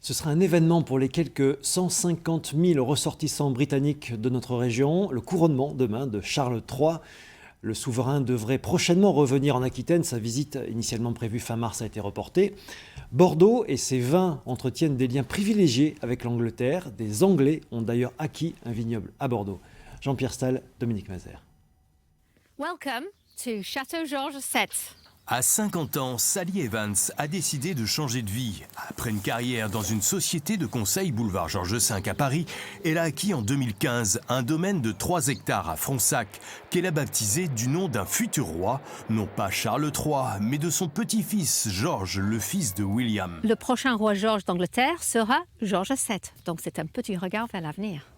Ce sera un événement pour les quelques 150 000 ressortissants britanniques de notre région, le couronnement demain de Charles III. Le souverain devrait prochainement revenir en Aquitaine. Sa visite, initialement prévue fin mars, a été reportée. Bordeaux et ses vins entretiennent des liens privilégiés avec l'Angleterre. Des Anglais ont d'ailleurs acquis un vignoble à Bordeaux. Jean-Pierre Stahl, Dominique Mazère. Welcome to Château Georges VII. À 50 ans, Sally Evans a décidé de changer de vie. Après une carrière dans une société de conseil boulevard Georges V à Paris, elle a acquis en 2015 un domaine de 3 hectares à Fronsac qu'elle a baptisé du nom d'un futur roi, non pas Charles III, mais de son petit-fils Georges, le fils de William. Le prochain roi Georges d'Angleterre sera Georges VII, donc c'est un petit regard vers l'avenir.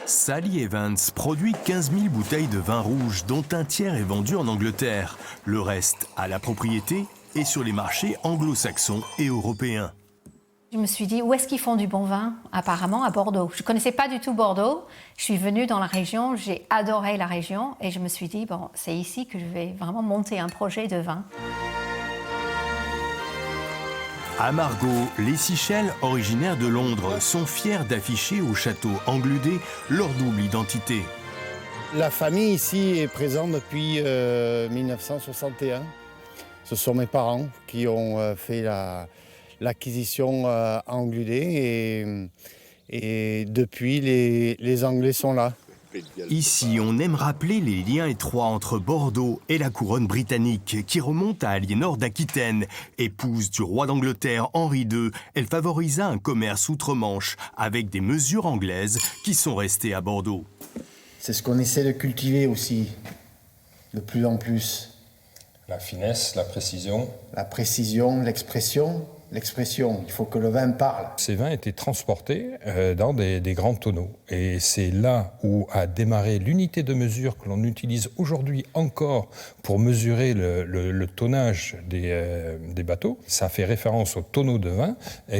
Sally Evans produit 15 000 bouteilles de vin rouge, dont un tiers est vendu en Angleterre. Le reste à la propriété et sur les marchés anglo-saxons et européens. Je me suis dit, où est-ce qu'ils font du bon vin? Apparemment à Bordeaux. Je ne connaissais pas du tout Bordeaux. Je suis venue dans la région, j'ai adoré la région et je me suis dit, bon, c'est ici que je vais vraiment monter un projet de vin. À Margaux, les Sichel, originaires de Londres, sont fiers d'afficher au château Angludé leur double identité. La famille ici est présente depuis 1961. Ce sont mes parents qui ont fait l'acquisition à Angludé et depuis les Anglais sont là. Ici, on aime rappeler les liens étroits entre Bordeaux et la couronne britannique qui remonte à Aliénor d'Aquitaine. Épouse du roi d'Angleterre Henri II, elle favorisa un commerce outre-Manche avec des mesures anglaises qui sont restées à Bordeaux. C'est ce qu'on essaie de cultiver aussi, de plus en plus. La finesse, la précision. La précision, l'expression. L'expression, il faut que le vin parle. Ces vins étaient transportés dans des grands tonneaux. Et c'est là où a démarré l'unité de mesure que l'on utilise aujourd'hui encore pour mesurer le tonnage des bateaux. Ça fait référence aux tonneaux de vin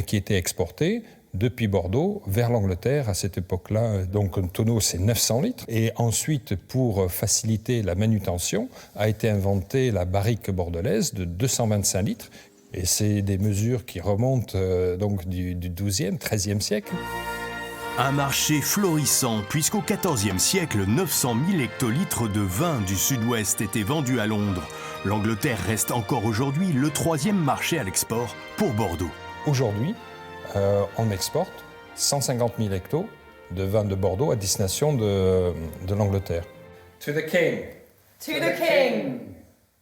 qui étaient exportés depuis Bordeaux vers l'Angleterre à cette époque-là. Donc un tonneau, c'est 900 litres. Et ensuite, pour faciliter la manutention, a été inventée la barrique bordelaise de 225 litres. Et c'est des mesures qui remontent donc du XIIe, XIIIe siècle. Un marché florissant, puisqu'au XIVe siècle, 900 000 hectolitres de vin du sud-ouest étaient vendus à Londres. L'Angleterre reste encore aujourd'hui le 3e marché à l'export pour Bordeaux. Aujourd'hui, on exporte 150 000 hectos de vin de Bordeaux à destination de l'Angleterre. To the King. To the King.